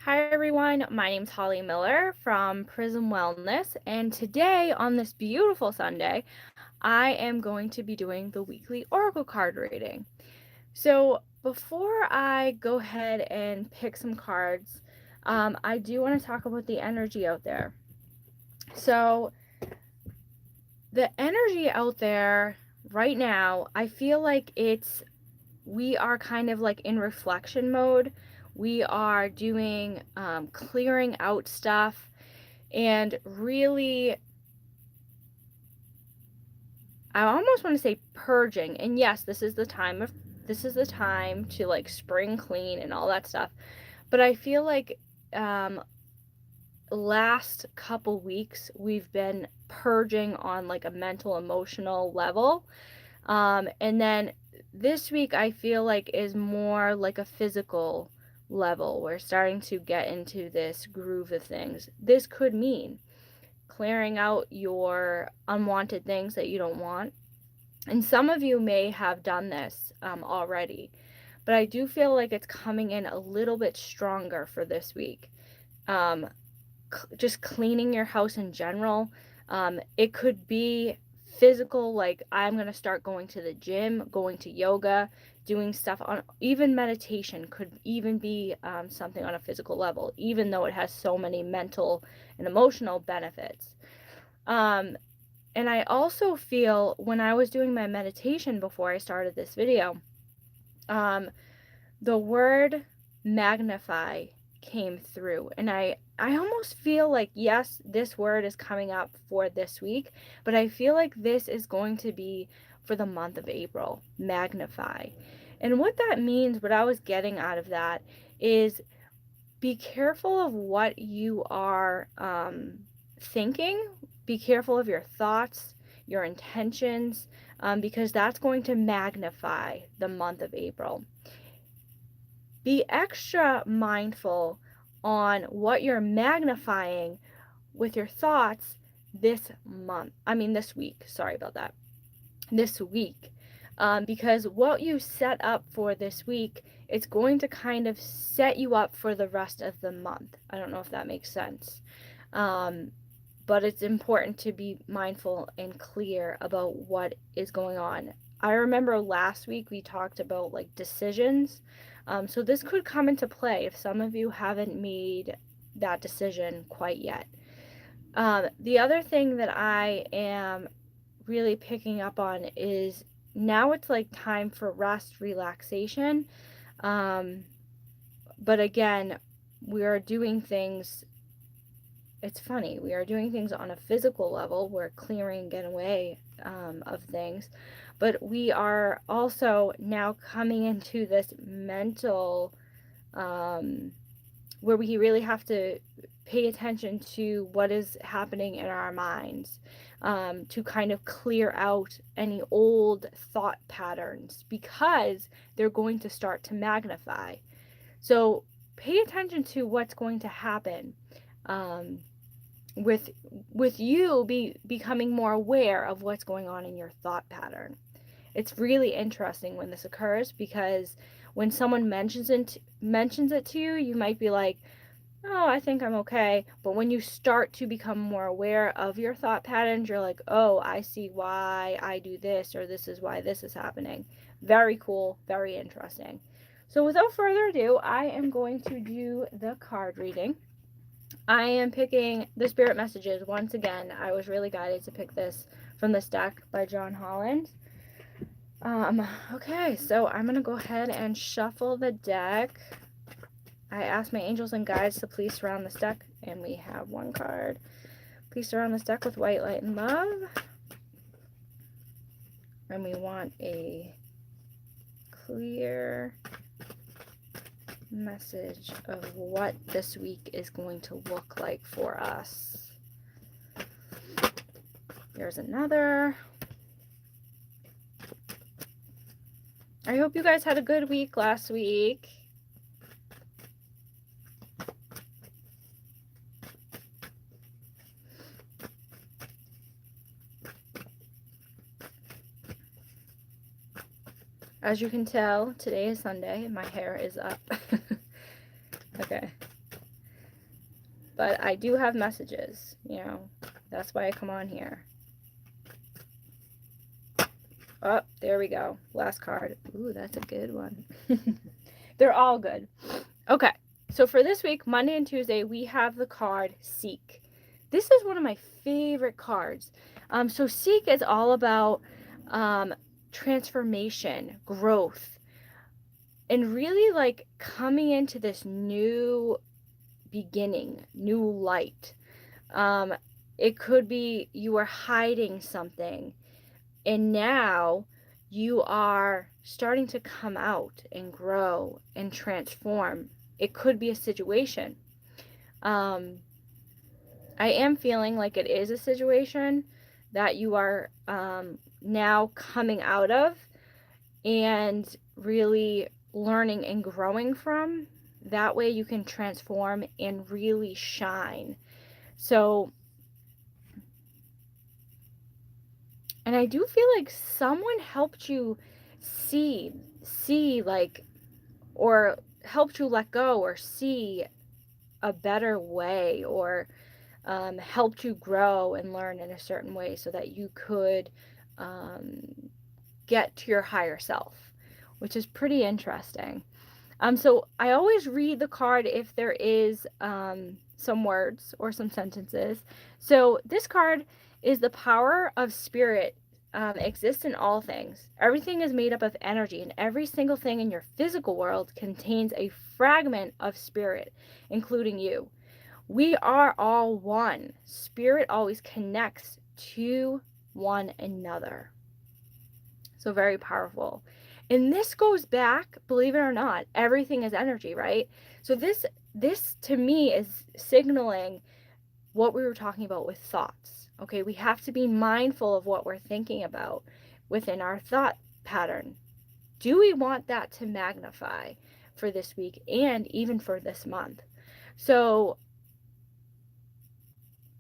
Hi everyone, my name's Holly Miller from Prism Wellness, and today on this beautiful Sunday, I am going to be doing the weekly Oracle card reading. So before I go ahead and pick some cards, I do want to talk about the energy out there. So the energy out there right now, I feel like we are kind of like in reflection mode. We are doing clearing out stuff and really, I almost want to say purging. And yes, this is the time to like spring clean and all that stuff. But I feel like um last couple weeks we've been purging on like a mental emotional level. And then this week I feel like is more like a physical level. We're starting to get into this groove of things. This could mean clearing out your unwanted things that you don't want. And some of you may have done this already, but I do feel like it's coming in a little bit stronger for this week. Um, just cleaning your house in general. It could be physical, like I'm going to start going to the gym, going to yoga, doing stuff on, even meditation could even be something on a physical level, even though it has so many mental and emotional benefits. Um, and I also feel when I was doing my meditation before I started this video, um, the word magnify came through. And I almost feel like, yes, this word is coming up for this week, but I feel like this is going to be for the month of April, magnify. And what that means, what I was getting out of that is be careful of what you are thinking. Be careful of your thoughts, your intentions, because that's going to magnify the month of April. Be extra mindful on what you're magnifying with your thoughts this week. Sorry about that. This week. Because what you set up for this week, it's going to kind of set you up for the rest of the month. I don't know if that makes sense. Um, but it's important to be mindful and clear about what is going on. I remember last week we talked about like decisions. So this could come into play if some of you haven't made that decision quite yet. The other thing that I am really picking up on is now it's like time for rest, relaxation. Um, but again, we are doing things, it's funny, we are doing things on a physical level. We're clearing and getting away of things. But we are also now coming into this mental, um, where we really have to pay attention to what is happening in our minds, to kind of clear out any old thought patterns because they're going to start to magnify. So pay attention to what's going to happen um, with you becoming more aware of what's going on in your thought pattern. It's really interesting when this occurs because when someone mentions it to you, you might be like, oh, I think I'm okay. But when you start to become more aware of your thought patterns, you're like, oh, I see why I do this, or this is why this is happening. Very cool, very interesting. So without further ado, I am going to do the card reading. I am picking the Spirit Messages once again. I was really guided to pick this from this deck by John Holland. Okay, so I'm going to go ahead and shuffle the deck. I asked my angels and guides to please surround this deck, and we have one card. Please surround this deck with white light and love. And we want a clear message of what this week is going to look like for us. There's another. I hope you guys had a good week last week. As you can tell, today is Sunday and my hair is up. Okay. but I do have messages, that's why I come on here. Oh, there we go. Last card. Ooh, that's a good one. They're all good. Okay, so for this week, Monday and Tuesday, we have the card Seek. This is one of my favorite cards. So Seek is all about transformation, growth, and really like coming into this new beginning, new light. It could be you are hiding something, and now you are starting to come out and grow and transform. It could be a situation. I am feeling like it is a situation that you are now coming out of and really learning and growing from. That way you can transform and really shine. So, and I do feel like someone helped you see like, or helped you let go or see a better way, or helped you grow and learn in a certain way so that you could get to your higher self, which is pretty interesting. So I always read the card if there is some words or some sentences. So this card is the power of spirit exists in all things. Everything is made up of energy, and every single thing in your physical world contains a fragment of spirit, including you. We are all one. Spirit always connects to one another. So very powerful. And this goes back, believe it or not, everything is energy, right? So this to me is signaling what we were talking about with thoughts. Okay, we have to be mindful of what we're thinking about within our thought pattern. Do we want that to magnify for this week and even for this month? So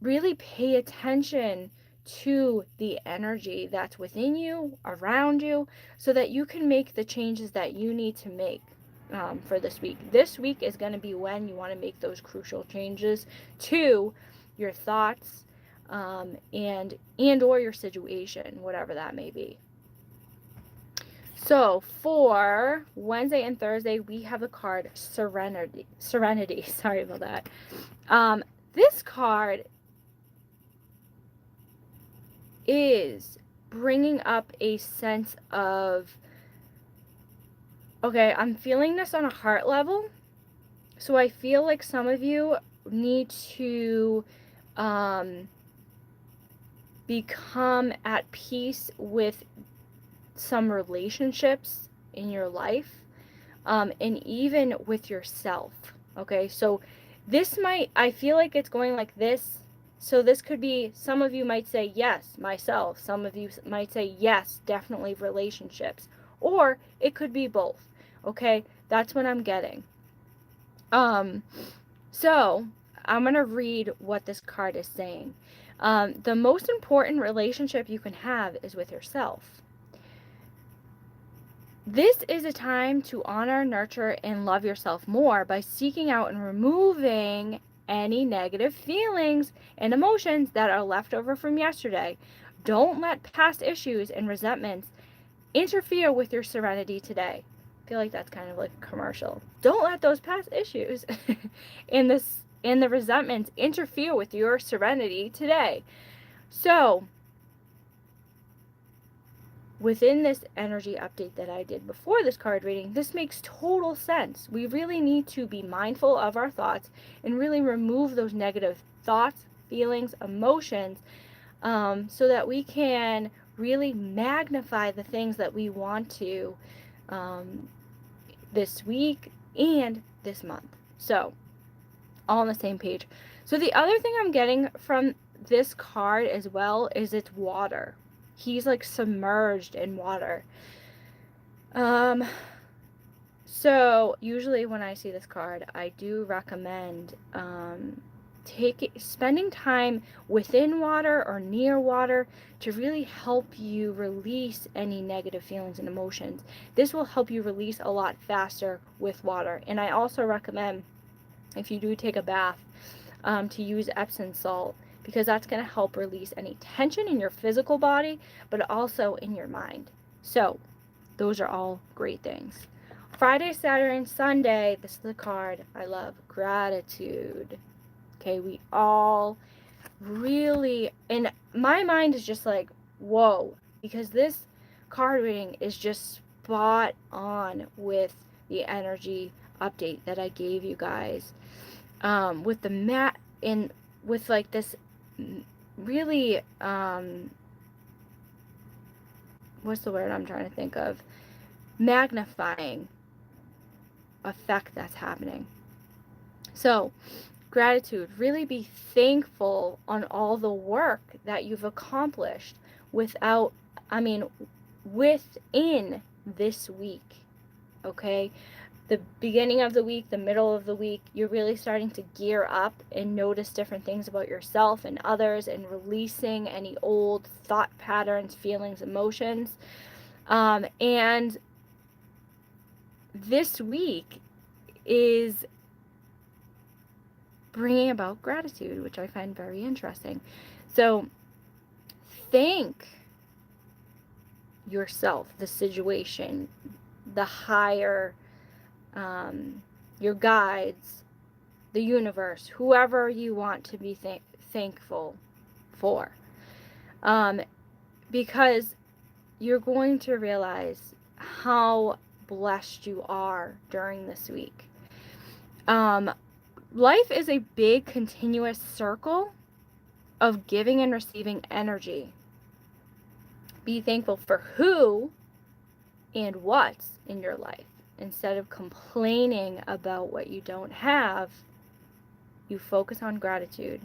really pay attention to the energy that's within you, around you, so that you can make the changes that you need to make for this week. This week is going to be when you want to make those crucial changes to your thoughts and or your situation, whatever that may be. So for Wednesday and Thursday, we have the card Serenity. Sorry about that. This card is bringing up a sense of, okay, I'm feeling this on a heart level. So I feel like some of you need to become at peace with some relationships in your life, and even with yourself. Okay, so I feel like it's going like this. So this could be, some of you might say, yes, myself. Some of you might say, yes, definitely relationships. Or it could be both. Okay, that's what I'm getting. So I'm going to read what this card is saying. The most important relationship you can have is with yourself. This is a time to honor, nurture, and love yourself more by seeking out and removing any negative feelings and emotions that are left over from yesterday. Don't let past issues and resentments interfere with your serenity today. I feel like that's kind of like a commercial. Don't let those past issues and the resentments interfere with your serenity today. So, within this energy update that I did before this card reading, this makes total sense. We really need to be mindful of our thoughts and really remove those negative thoughts, feelings, emotions, so that we can really magnify the things that we want to this week and this month. So, all on the same page. So the other thing I'm getting from this card as well is it's water. He's like submerged in water. So usually when I see this card, I do recommend spending time within water or near water to really help you release any negative feelings and emotions. This will help you release a lot faster with water. And I also recommend, if you do take a bath, to use Epsom salt, because that's going to help release any tension in your physical body, but also in your mind. So those are all great things. Friday, Saturday, and Sunday, this is the card I love, gratitude. Okay, we all really, and my mind is just like, whoa, because this card reading is just spot on with the energy update that I gave you guys. With the mat, and with like this really, what's the word I'm trying to think of? Magnifying effect that's happening. So, gratitude, really be thankful on all the work that you've accomplished within this week. Okay? The beginning of the week, the middle of the week, you're really starting to gear up and notice different things about yourself and others, and releasing any old thought patterns, feelings, emotions. And this week is bringing about gratitude, which I find very interesting. So thank yourself, the situation, the higher, your guides, the universe, whoever you want to be thankful for. Because you're going to realize how blessed you are during this week. Life is a big continuous circle of giving and receiving energy. Be thankful for who and what's in your life. Instead of complaining about what you don't have, you focus on gratitude.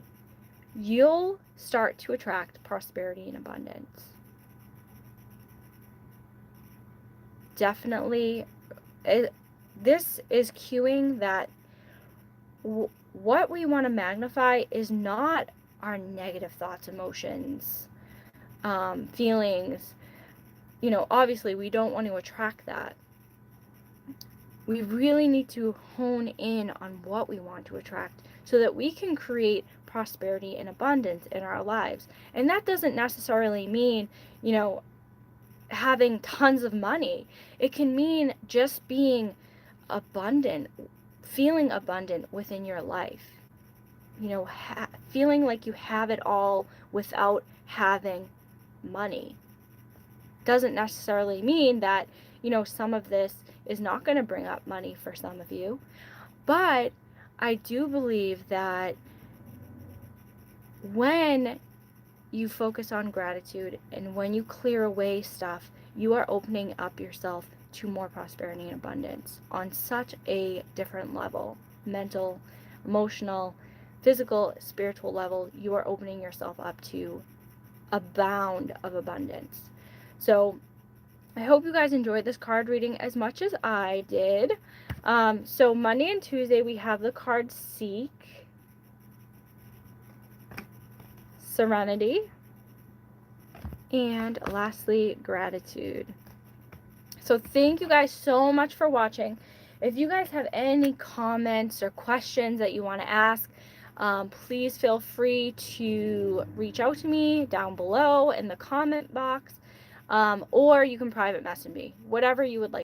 You'll start to attract prosperity and abundance. Definitely, this is cueing that what we want to magnify is not our negative thoughts, emotions, feelings. Obviously we don't want to attract that. We really need to hone in on what we want to attract so that we can create prosperity and abundance in our lives. And that doesn't necessarily mean, having tons of money. It can mean just being abundant, feeling abundant within your life. Feeling like you have it all without having money. Doesn't necessarily mean that, some of this is not going to bring up money for some of you. But I do believe that when you focus on gratitude and when you clear away stuff, you are opening up yourself to more prosperity and abundance on such a different level. Mental, emotional, physical, spiritual level. You are opening yourself up to a bound of abundance. So I hope you guys enjoyed this card reading as much as I did. So Monday and Tuesday we have the card Seek, Serenity, and lastly, Gratitude. So thank you guys so much for watching. If you guys have any comments or questions that you want to ask, please feel free to reach out to me down below in the comment box, or you can private message me, whatever you would like.